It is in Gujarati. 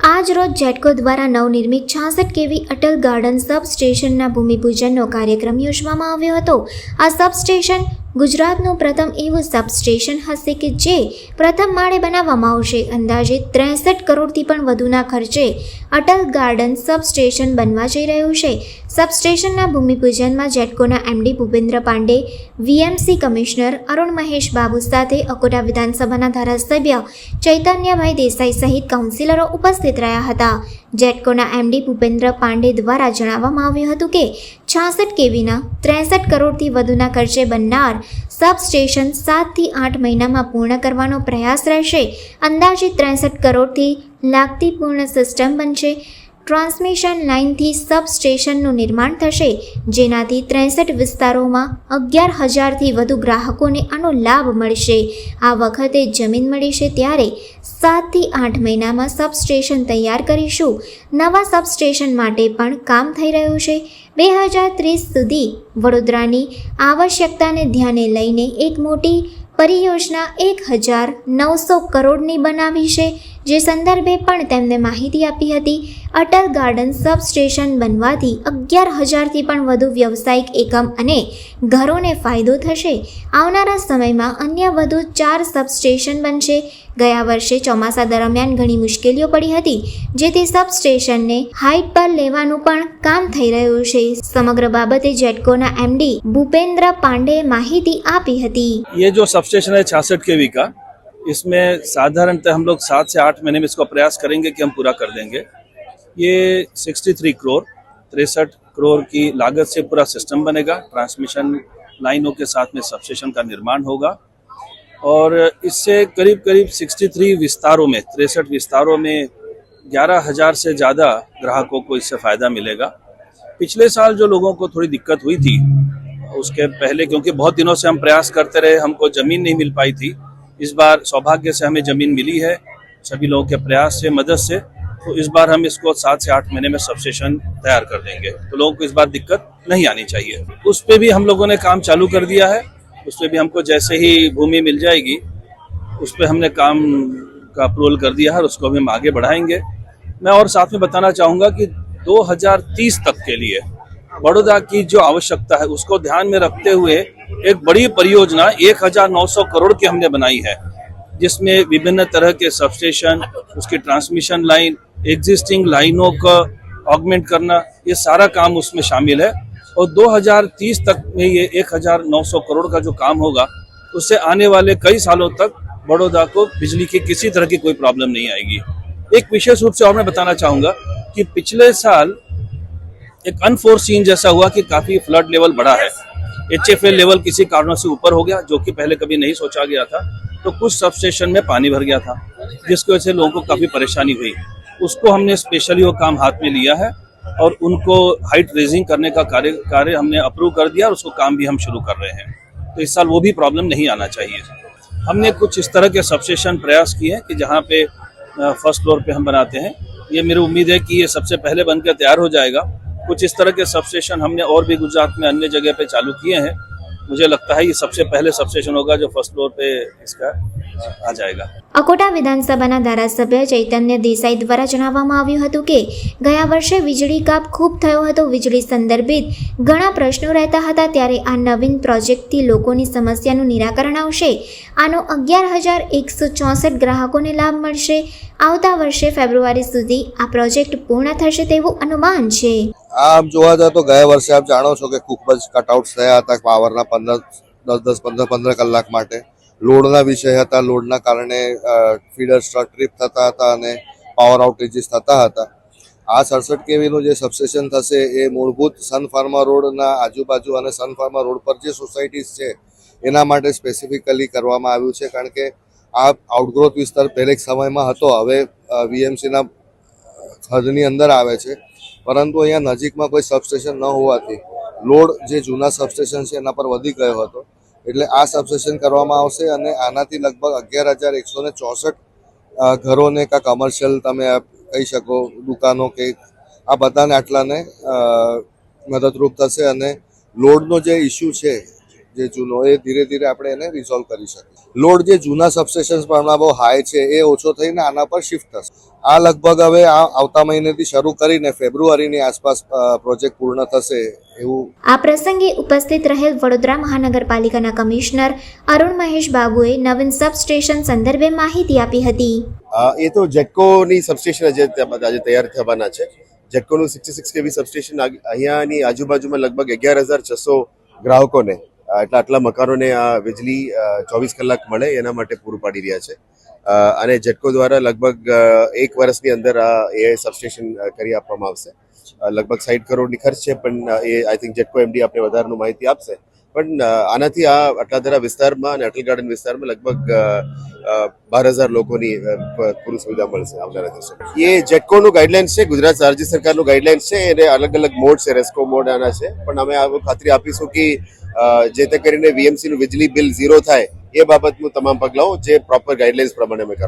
આજ રોજ જેટકો દ્વારા નવનિર્મિત 66 કેવી અટલ ગાર્ડન સબસ્ટેશનના ભૂમિપૂજનનો કાર્યક્રમ યોજવામાં આવ્યો હતો। આ સબસ્ટેશન ગુજરાતનું પ્રથમ એવું સબસ્ટેશન હશે કે જે પ્રથમ માળે બનાવવામાં આવશે। અંદાજે 63 કરોડથી પણ વધુના ખર્ચે અટલ ગાર્ડન સબસ્ટેશન બનવા જઈ રહ્યું છે। સબસ્ટેશનના ભૂમિપૂજનમાં જેટકોના MD Bhupendra Pandey, VMC commissioner Arun Mahesh Babu સાથે અકોટા વિધાનસભાના ધારાસભ્ય ચૈતન્યભાઈ દેસાઈ સહિત કાઉન્સિલરો ઉપસ્થિત રહ્યા હતા। જેટકોના એમડી ભૂપેન્દ્ર પાંડે દ્વારા જણાવવામાં આવ્યું હતું કે 66 કેવીના 63 કરોડથી વધુના ખર્ચે બનનાર સબસ્ટેશન 7 થી 8 મહિનામાં પૂર્ણ કરવાનો પ્રયાસ રહેશે। અંદાજિત 63 કરોડથી લાગતી પૂર્ણ સિસ્ટમ બનશે। ટ્રાન્સમિશન લાઇનથી સબસ્ટેશનનું નિર્માણ થશે, જેનાથી 63 વિસ્તારોમાં 11,000થી વધુ ગ્રાહકોને આનો લાભ મળશે। આ વખતે જમીન મળી છે ત્યારે 7 થી 8 મહિનામાં સબસ્ટેશન તૈયાર કરીશું। નવા સબસ્ટેશન માટે પણ કામ થઈ રહ્યું છે। 2030 સુધી વડોદરાની આવશ્યકતાને ધ્યાને લઈને એક મોટી પરિયોજના 1,900 કરોડની બનાવી છે, જે સંદર્ભે પણ તેમને માહિતી આપી હતી। અટલ ગાર્ડન સબસ્ટેશન બનવાથી 11,000થી પણ વધુ વ્યવસાયિક એકમ અને ઘરોને ફાયદો થશે। આવનારા સમયમાં અન્ય વધુ 4 સબસ્ટેશન બનશે। ગયા વર્ષે ચોમાસા દરમિયાન ઘણી મુશ્કેલીઓ પડી હતી, જેથી સબસ્ટેશનને હાઇટ પર લેવાનું પણ કામ થઈ રહ્યું છે। સમગ્ર બાબતે જેટકોના એમડી ભૂપેન્દ્ર પાંડેએ માહિતી આપી હતી। ये जो सबस्टेशन है 66 केवी का, इसमें साधारणतः हम लोग 7 से 8 महीने में इसको प्रयास करेंगे कि हम पूरा कर देंगे। ये 63 करोड़ 63 करोड़ की लागत से पूरा सिस्टम बनेगा। ट्रांसमिशन लाइनों के साथ में सबस्टेशन का निर्माण होगा और इससे करीब 63 विस्तारों में 63 विस्तारों में 11,000 से ज़्यादा ग्राहकों को इससे फ़ायदा मिलेगा। पिछले साल जो लोगों को थोड़ी दिक्कत हुई थी, उसके पहले क्योंकि बहुत दिनों से हम प्रयास करते रहे, हमको ज़मीन नहीं मिल पाई थी। इस बार सौभाग्य से हमें ज़मीन मिली है, सभी लोगों के प्रयास से, मदद से। तो इस बार हम इसको 7 से 8 महीने में सबस्टेशन तैयार कर देंगे, तो लोगों को इस बार दिक्कत नहीं आनी चाहिए। उस पर भी हम लोगों ने काम चालू कर दिया है। उस पर भी हमको जैसे ही भूमि मिल जाएगी, उस पर हमने काम का अप्रूवल कर दिया है और उसको भी हम आगे बढ़ाएंगे। मैं और साथ में बताना चाहूँगा कि 2030 तक के लिए बड़ौदा की जो आवश्यकता है उसको ध्यान में रखते हुए एक बड़ी परियोजना 1,900 करोड़ की हमने बनाई है, जिसमें विभिन्न तरह के सबस्टेशन, उसकी ट्रांसमिशन लाइन, एग्जिस्टिंग लाइनों का ऑगमेंट करना, ये सारा काम उसमें शामिल है। और 2030 तक में ये 1,900 करोड़ का जो काम होगा, उससे आने वाले कई सालों तक बड़ौदा को बिजली की किसी तरह की कोई प्रॉब्लम नहीं आएगी। एक विशेष रूप से और मैं बताना चाहूँगा कि पिछले साल एक अनफोर्सीन जैसा हुआ कि काफ़ी फ्लड लेवल बढ़ा है। HFA लेवल किसी कारणों से ऊपर हो गया, जो कि पहले कभी नहीं सोचा गया था। तो कुछ सबस्टेशन में पानी भर गया था, जिसकी वजह से लोगों को काफ़ी परेशानी हुई। उसको हमने स्पेशली वो काम हाथ में लिया है और उनको हाइट रेजिंग करने का कार्य हमने अप्रूव कर दिया और उसको काम भी हम शुरू कर रहे हैं। तो इस साल वो भी प्रॉब्लम नहीं आना चाहिए। हमने कुछ इस तरह के सबस्टेशन प्रयास किए हैं कि जहाँ पे फर्स्ट फ्लोर पे हम बनाते हैं। ये मेरी उम्मीद है कि ये सबसे पहले बनकर तैयार हो जाएगा। कुछ इस तरह के सबस्टेशन हमने और भी गुजरात में अन्य जगह पे चालू किए हैं। मुझे लगता है ये सबसे पहले सबस्टेशन होगा जो फर्स्ट फ्लोर पे इसका आ जाएगा। અકોટા વિધાનસભાના ધારાસભ્ય ચૈતન્ય દેસાઈ દ્વારા જણાવવામાં આવ્યું હતું કે ગયા વર્ષે વીજળી કાપ ખૂબ થયો હતો। વીજળી સંદર્ભિત ઘણા પ્રશ્નો રહેતા હતા, ત્યારે આ નવીન પ્રોજેક્ટથી લોકોની સમસ્યાનું નિરાકરણ આવશે। આનો 11,164 ગ્રાહકોને લાભ મળશે। આવતા વર્ષે ફેબ્રુઆરી સુધી આ પ્રોજેક્ટ પૂર્ણ થશે તેવું અનુમાન છે। આમ જોવા જાય તો ગયા વર્ષે આપ જાણો છો કે ખૂબ જ કટઆઉટ્સ થયા હતા પાવરના 15 કલાક માટે। લોડના વિષય હતા, લોડના કારણે ફીડર ટ્રીપ થતા હતા અને પાવર આઉટેજીસ થતા હતા। આ 67 કેવીનું જે સબસ્ટેશન થશે એ મૂળભૂત સન ફાર્મા રોડના આજુબાજુ અને સન ફાર્મા રોડ પર જે સોસાયટીઝ છે એના માટે સ્પેસિફિકલી કરવામાં આવ્યું છે, કારણ કે આ આઉટગ્રોથ વિસ્તાર પહેલે સમયમાં હતો, હવે વીએમસીના હદની અંદર આવે છે, પરંતુ અહીંયા નજીકમાં કોઈ સબસ્ટેશન ન હોવાથી લોડ જે જૂના સબસ્ટેશન છે એના પર વધી ગયો હતો। એટલે આ સબસ્ટેશન કરવામાં આવશે અને આનાથી લગભગ 11,164 ઘરોને કાં કમર્શિયલ તમે કહી શકો, દુકાનો કે આ બધાને આટલાને મદદરૂપ થશે। અને લોડનો જે ઇસ્યુ છે જે જૂનો એ ધીરે ધીરે આપણે એને રિઝોલ્વ કરી શકીએ. લોડ જે જૂના સબસ્ટેશન્સમાં હમણાં બહુ હાઈ છે એ ઓછો થઈને આના પર શિફ્ટ થશે. આ લગભગ હવે આવતા મહિનેથી શરૂ કરીને ફેબ્રુઆરીની આસપાસ પ્રોજેક્ટ પૂર્ણ થશે એવું. આ પ્રસંગે ઉપસ્થિત રહેલ વડોદરા મહાનગરપાલિકાના કમિશનર અરુણ મહેશ બાબુએ નવીન સબસ્ટેશન સંદર્ભે માહિતી આપી હતી. એ તો જેટકોની સબસ્ટેશન આજે તૈયાર થવાના છે. જેટકોનું 66 kV સબસ્ટેશન અહીંયાની આજુબાજુમાં લગભગ 11,600 ગ્રાહકોને આટલા મકાનોને આ વીજળી 24 કલાક મળે એના માટે પૂરું પાડી રહ્યા છે. અને જેટકો દ્વારા લગભગ 1 વર્ષની અંદર એ સબસ્ટેશન કરી આપવામાં આવશે. લગભગ 60 કરોડની ખર્ચ છે, પણ એ આઈ થિંક જેટકો એમડી આપણે વધારાનું માહિતી આપશે. પણ આનાથી અટલાદરા વિસ્તારમાં અને અટલ ગાર્ડન વિસ્તારમાં લગભગ 12,000 લોકોની પૂરી સુવિધા મળશે આવનારા દિવસો. એ જેટકોનું ગાઈડલાઇન્સ છે, ગુજરાત રાજ્ય સરકારનું ગાઈડલાઇન્સ છે. એને અલગ અલગ મોડ છે, રેસ્કો મોડ આના છે. પણ અમે આ ખાતરી આપીશું કે જે તે કરીને વીએમસીનું વીજળી બિલ ઝીરો થાય એ બાબતનું તમામ પગલાઓ જે પ્રોપર ગાઈડલાઇન્સ પ્રમાણે અમે કરવા.